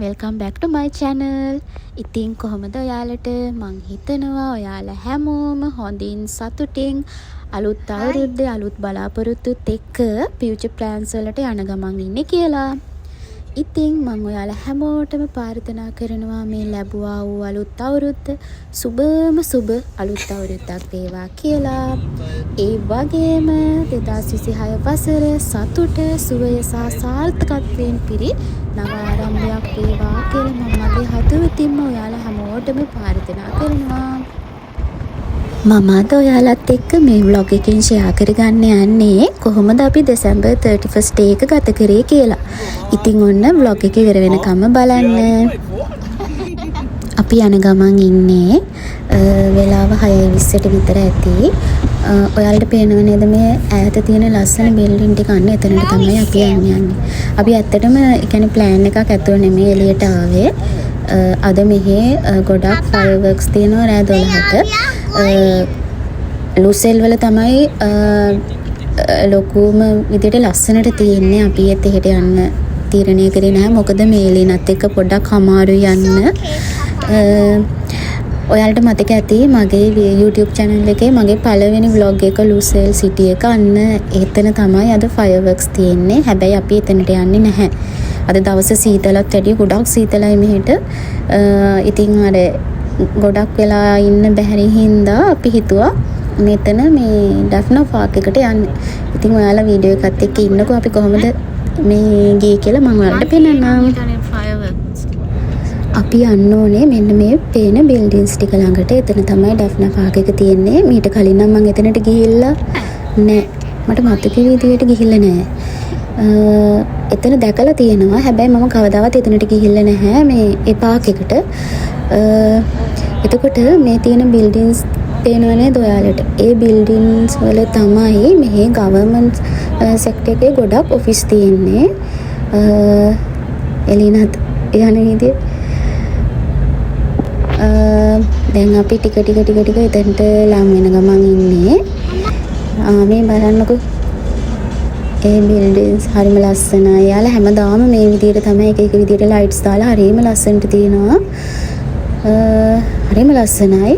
welcome back to my channel. ඉතින් කොහොමද ඔයාලට? මං හිතනවා ඔයාලා හැමෝම හොඳින් සතුටින් අලුත් අවුරුද්දේ අලුත් බලාපොරොත්තුත් එක්ක future plans වලට යන ගමන් ඉන්නේ කියලා. ඉතින් මං ඔයාලා හැමෝටම ප්‍රාර්ථනා කරනවා මේ ලැබුවා වූ අලුත් අවුරුද්ද සුබම සුබ අලුත් අවුරුද්දක් වේවා කියලා. ඒ වගේම 2026 වසර සතුට සුවය සහ සාර්ථකත්වයෙන් පිරි නව ආරම්භයක් වේවා කියලා මම මගේ හදවතින්ම ඔයාලා හැමෝටම ප්‍රාර්ථනා කරනවා. මම අද ඔයාලත් එක්ක මේ vlog එකෙන් share කරගන්න යන්නේ කොහොමද අපි December 31st day එක ගත කරේ කියලා. ඉතින් ඔන්න vlog එක ඉවර වෙනකම්ම බලන්න. අපි යන ගමන් ඉන්නේ වෙලාව 6:20ට විතර ඇති. ඔයාලට පේනව නේද මේ ඈත තියෙන ලස්සන බිල්ඩින් ටික අන්න එතනට තමයි අපි යන්නේ. අපි ඇත්තටම ඒ කියන්නේ plan එකක් ඇතුව නෙමෙයි එළියට ආවේ. අද මෙහි ගොඩක් fireworks තියෙනවා රෑ 12ට. ලුසෙල් වල තමයි ලොකුම විදියට ලස්සනට තියෙන්නේ. අපි ඒත් එහෙට යන්න තීරණය කරේ නැහැ. මොකද මේ එළිනත් එක්ක පොඩ්ඩක් අමාරුයි යන්න. ඔයාලට මතක ඇති මගේ YouTube channel එකේ මගේ පළවෙනි vlog එක ලුසෙල් city එක අන්න එතන තමයි අද fireworks තියෙන්නේ. හැබැයි අපි එතනට යන්නේ නැහැ. අද දවස සීතලත් වැඩි ගොඩක් සීතලයි මෙහෙට. ඉතින් අර ගොඩක් වෙලා ඉන්න බැරි හින්දා අපි හිතුවා මෙතන මේ ඩැෆ්නා පාක් එකට යන්න. ඉතින් ඔයාලා වීඩියෝ එකත් එක්ක ඉන්නකෝ අපි කොහොමද මේ ගියේ කියලා මම ඔයාලට පෙන්නන්නම්. අපි යන්න ඕනේ මෙන්න මේ පේන බිල්ඩින්ස් ටික ළඟට. එතන තමයි ඩැෆ්නා පාක් එක තියෙන්නේ. මීට කලින් නම් මම එතනට ගිහිල්ලා නෑ. මට මතක විදියට ගිහිල්ලා නෑ. එතන දැකලා තියෙනවා. හැබැයි මම කවදාවත් එතනට ගිහිල්ලා නැහැ මේ ඒ පාක් එකට. එතකොට මේ තියෙන බිල්ඩින්ස් පේනව නේද ඔයාලට? ඒ බිල්ඩින්ස් වල තමයි මේ ගවර්න්මන්ට් සෙක්ටර් එකේ ගොඩක් ඔෆිස් තියෙන්නේ. එලිනත් යන විදිය. දැන් අපි ටික එතනට ලං වෙන ගමන් ඉන්නේ. මේ බලන්නකෝ. ඒ බිල්ඩින්ස් හරිම ලස්සනයි. යාලා හැමදාම මේ විදියට තමයි එක විදියට ලයිට්ස් දාලා හරිම ලස්සනට තියෙනවා. හරිම ලස්සනයි.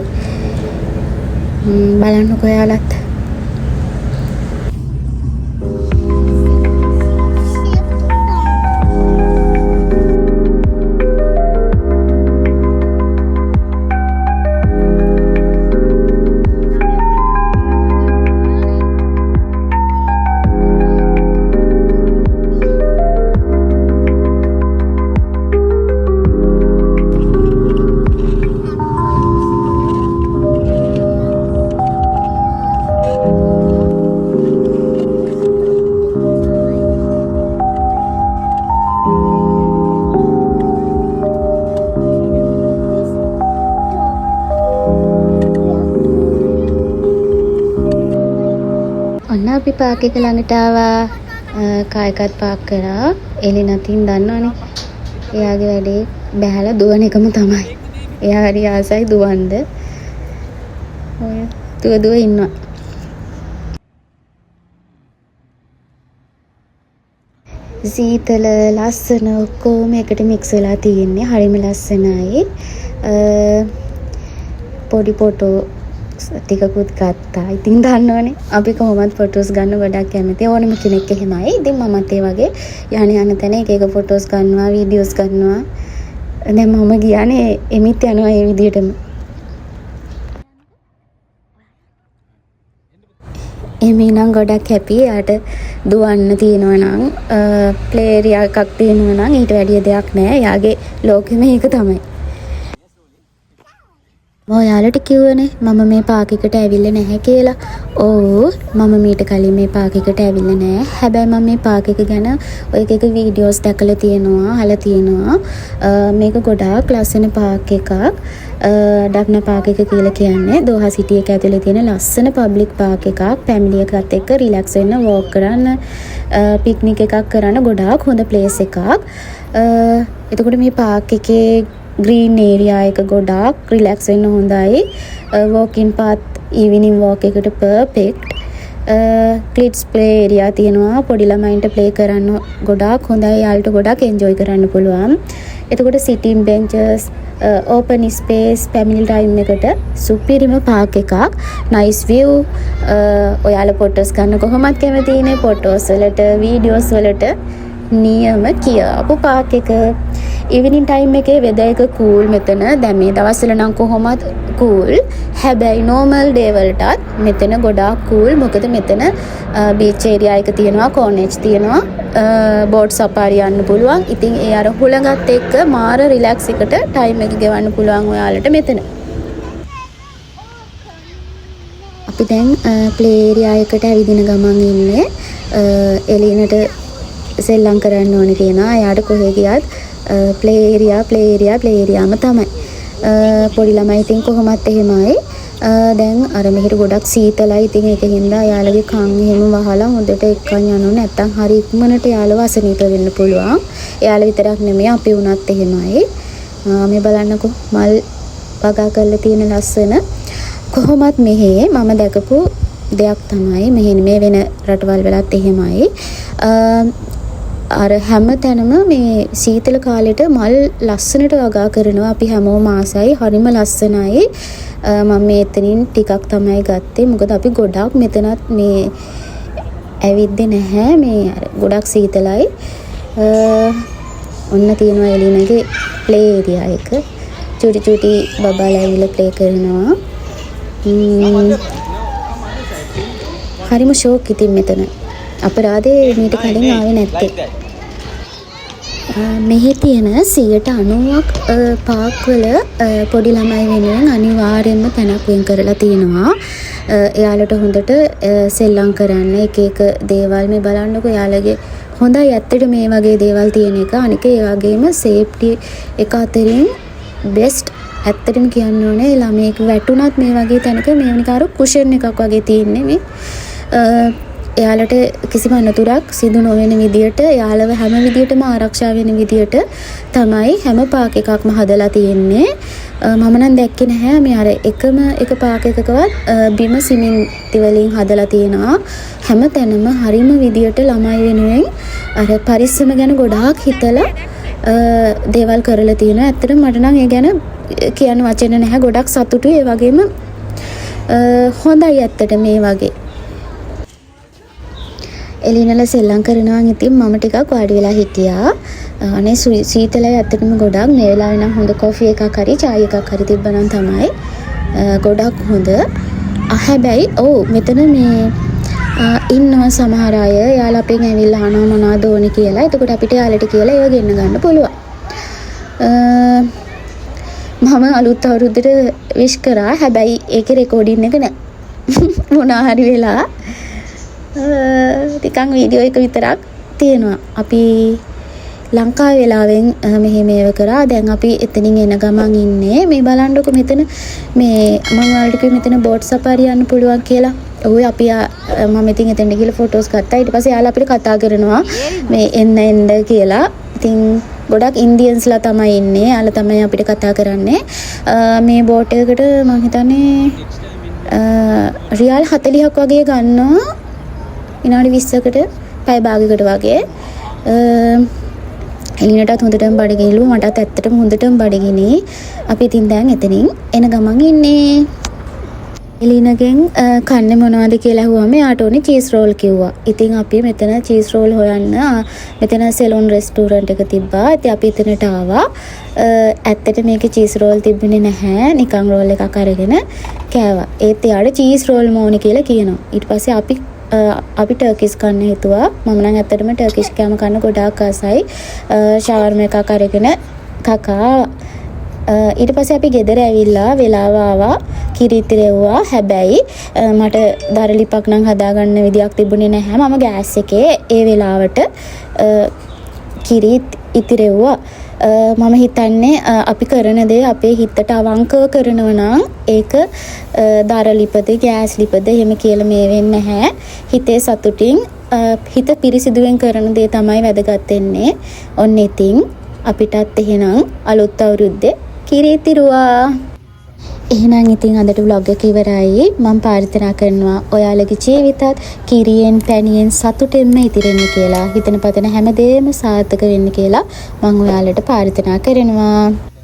බලන්නකෝ යාලත්. අපි පාක් එක ළඟට ආවා. කායකත් පාක් කරා. එලිනතින් දන්නවනේ. එයාගේ වැඩේ බැහැලා දුවන එකම තමයි. එයා හරි ආසයි දුවන්න. ඔය දුව ඉන්නවා. සීතල ලස්සන ඔක්කොම එකට මික්ස් වෙලා තියෙන්නේ. හරිම ලස්සනයි. පොඩි ෆොටෝ ටිකකුත් ගත්තා. ඉතින් දන්නවනේ අපි කොහොමද ෆොටෝස් ගන්න ගොඩක් කැමති. ඕනෙම කෙනෙක් එහෙමයි. ඉතින් මමත් ඒ වගේ යන තැන එක ෆොටෝස් ගන්නවා, වීඩියෝස් ගන්නවා. දැන් මම ගියානේ එමිත් යනවා ඒ විදිහටම. එමේ නම් ගොඩක් හැපි. යාට දුවන්න තියෙනවා නම් ප්ලේ ඒරියා එකක් තියෙනවා නම් ඊට වැඩිය දෙයක් නැහැ. යාගේ ලෝකෙම ඒක තමයි. ඔයාලට කිව්වනේ මම මේ පාක් එකට ඇවිල්ලා නැහැ කියලා. ඔව් මම මීට කලින් මේ පාක් එකට ඇවිල්ලා නැහැ. හැබැයි මම මේ පාක් එක ගැන ඔය එක වීඩියෝස් දැකලා තියෙනවා, අහලා තියෙනවා. මේක ගොඩාක් ලස්සන පාක් එකක්. ඩැෆ්නා පාක් එක කියලා කියන්නේ දෝහා සිටි එක ඇතුලේ තියෙන ලස්සන පබ්ලික් පාක් එකක්. ෆැමිලි එකත් එක්ක රිලැක්ස් වෙන්න, වෝක් කරන්න, පික්නික් එකක් කරන්න ගොඩාක් හොඳ ප්ලේස් එකක්. එතකොට මේ පාක් එකේ green area එක ගොඩාක් රිලැක්ස් වෙන්න හොඳයි. walking path evening walk එකට perfect. kids play area තියෙනවා. පොඩි ළමයින්ට play කරන්න ගොඩාක් හොඳයි. යාළුවන්ට ගොඩාක් enjoy කරන්න පුළුවන්. එතකොට සිටින් බෙන්චස් ඕපන් ස්පේස් පැමිලි ටයිම් එකට සුපිරිම පාක් එකක් නයිස් view ඔයාලා ෆොටෝස් ගන්න කොහොමත් කැමතිනේ ෆොටෝස් වලට වීඩියෝස් වලට නියම කියාපු පාක් එක ඉවිනින් ටයිම් එකේ වෙදර් එක කූල් මෙතන දැන් මේ දවස්වල නම් කොහොමත් කූල් හැබැයි නෝමල් ඩේ වලටත් මෙතන ගොඩාක් කූල් මොකද මෙතන බීච් ඒරියා එක තියෙනවා කෝනේජ් තියෙනවා බෝට් සෆාරි යන්න පුළුවන් ඉතින් ඒ අර හුළඟත් එක්ක මාර රිලැක්ස් එකට ටයිම් එක ගෙවන්න පුළුවන් ඔයාලට මෙතන අපි දැන් ප්ලේ ඒරියා එකට ඇවිදින ගමන් ඉන්නේ එලිනට සෙල්ලම් කරන්න ඕනේ කියනවා එයාට කොහෙ ගියත් ප්ලේ ඒරියාම තමයි පොඩි ළමයි ඉතින් කොහොමත් එහෙමයි දැන් අර මෙහෙට ගොඩක් සීතලයි ඉතින් ඒකින්ද යාළගේ කන් එහෙම වහලා හොඳට එක්කන් යනවා නැත්තම් හරි ඉක්මනට යාළව අසනීප වෙන්න පුළුවන් යාළ විතරක් නෙමෙයි අපි වුණත් එහෙමයි මේ බලන්නකෝ මල් වගා කරලා තියෙන ලස්සන කොහොමත් මෙහෙ මම දැකපු දෙයක් තමයි මෙහෙ මේ වෙන රටවල් වලත් එහෙමයි අර හැම තැනම මේ සීතල කාලෙට මල් ලස්සනට වගා කරනවා අපි හැමෝම ආසයි හරිම ලස්සනයි මම මේ එතනින් ටිකක් තමයි ගත්තේ මොකද අපි ගොඩක් මෙතනත් මේ ඇවිද්දේ නැහැ මේ අර ගොඩක් සීතලයි ඔන්න තියෙනවා එලිනගේ ප්ලේ ඒරියා එක චුටි බබාලා ඇවිල්ලා ප්ලේ කරනවා හරිම ෂෝක් ඉතින් මෙතන අපරාධේ මීට කලින් ආවේ නැත්තේ මෙහි තියෙන 90%ක් පාක් වල පොඩි ළමයි වෙනුවෙන් අනිවාර්යයෙන්ම තැනක් වෙන් කරලා තියෙනවා එයාලට හොඳට සෙල්ලම් කරන්න එක දේවල් මේ බලන්නකෝ එයාලගේ හොඳයි ඇත්තට මේ වගේ දේවල් තියෙන එක අනික ඒ වගේම සේෆ්ටි එක අතරින් බෙස්ට් ඇත්තටම කියන්න ඕනේ ළමයෙක් වැටුණත් මේ වගේ තැනක මේ නිකාර කුෂන් එකක් වගේ තියෙන්නේ මේ එයාලට කිසිම අනතුරක් සිදු නොවන විදියට එයාලව හැම විදියටම ආරක්ෂා වෙන විදියට තමයි හැම පාක් එකක්ම හදලා තියෙන්නේ මම නම් දැක්කේ නැහැ මේ අර එකම එක පාක් එකකවත් බිම සිමෙන්ති වලින් හදලා තියෙනවා හැම තැනම හරිම විදියට ළමයි වෙනුවෙන් අර පරිස්සම ගැන ගොඩාක් හිතලා දේවල් කරලා තියෙනවා ඇත්තටම මට නම් ඒ ගැන කියන්න වචන නැහැ ගොඩක් සතුටුයි ඒ වගේම හොඳයි ඇත්තට මේ වගේ එලිනල සෙල්ලම් කරනවා ඉතින් මම ටිකක් වාඩි වෙලා හිටියා අනේ සීතලයි ඇත්තටම ගොඩක් මේ වෙලාවේ නම් හොඳ කොෆි එකක් හරි චාය එකක් හරි තිබ්බනම් තමයි ගොඩක් හොඳ හැබැයි මෙතන මේ ඉන්නවා සමහර අය යාළුවා අපෙන් ඇවිල්ලා අහනවා මොනවද ඕනේ කියලා එතකොට අපිට යාළුවට කියලා ඒව ගෙන්න ගන්න පුළුවන් මම අලුත් අවුරුද්දට විශ් කරා හැබැයි ඒකේ රෙකෝඩින් එක නෑ මොනවා හරි වෙලා ටිකක් වීඩියෝ එක විතරක් තියෙනවා අපි ලංකාවේ වෙලාවෙන් මෙහෙ මේව කරා දැන් අපි එතනින් එන ගමන් ඉන්නේ මේ බලන්නකො මෙතන මේ මම ඔයාලට කිව්වේ මෙතන බෝට් සෆාරි යන්න පුළුවන් කියලා ඔය අපි මම ඉතින් එතනට ගිහලා ෆොටෝස් ගත්තා ඊට පස්සේ යාළුවා අපිට කතා කරනවා මේ එන්න කියලා ඉතින් ගොඩක් ඉන්දියන්ස්ලා තමයි ඉන්නේ යාළුවා තමයි අපිට කතා කරන්නේ මේ බෝට් එකකට මම හිතන්නේ රියල් 40ක් වගේ ගන්නවා විනාඩි 20කට පැය භාගයකට වගේ එලිනටත් හොඳටම බඩගිනිලු මටත් ඇත්තටම හොඳටම බඩගිනි අපි ඉතින් දැන් එතනින් එන ගමන් ඉන්නේ එලිනගෙන් කන්නේ මොනවද කියලා අහුවම යාට ඕනේ චීස් රෝල් කිව්වා ඉතින් අපි මෙතන චීස් රෝල් හොයන්න මෙතන සෙලොන් රෙස්ටෝරන්ට් එක තිබ්බා ඉතින් අපි එතනට ආවා ඇත්තට මේකේ චීස් රෝල් තිබුණේ නැහැ නිකන් රෝල් එකක් අරගෙන කෑවා ඒත් යාට චීස් රෝල් ඕනේ කියලා කියනවා ඊට පස්සේ අපි ටර්කිෂ් කන්න හිතුවා මම නම් ඇත්තටම ටර්කිෂ් කෑම කන්න ගොඩාක් ආසයි ෂවර්ම එකක් අරගෙන කකා ඊට පස්සේ අපි ගෙදර ඇවිල්ලා වෙලාව ආවා කිරිත් රෙව්වා හැබැයි මට දරලිපක් නම් හදාගන්න විදියක් තිබුණේ නැහැ මම ගෑස් එකේ ඒ වෙලාවට කිරිත් ඉතිරෙව්වා මම හිතන්නේ අපි කරන දේ අපේ හිතට අවංකව කරනවා නම් ඒක දරලිපද ගෑස් ලිපද එහෙම කියලා මේ වෙන්නේ නැහැ හිතේ සතුටින් හිත පිරිසිදුවෙන් කරන දේ තමයි වැදගත් වෙන්නේ ඔන්න ඉතින් අපිටත් එහෙනම් අලුත් අවුරුද්දේ කිරිතිරුවා එහෙනම් ඉතින් අදට vlog එක ඉවරයි. මම ප්‍රාර්ථනා කරනවා ඔයාලගේ ජීවිතත් කිරියෙන් පැණියෙන් සතුටින්ම ඉතිරෙන්න කියලා. හිතන පතන හැමදේම සාර්ථක වෙන්න කියලා මම ඔයාලට ප්‍රාර්ථනා කරනවා.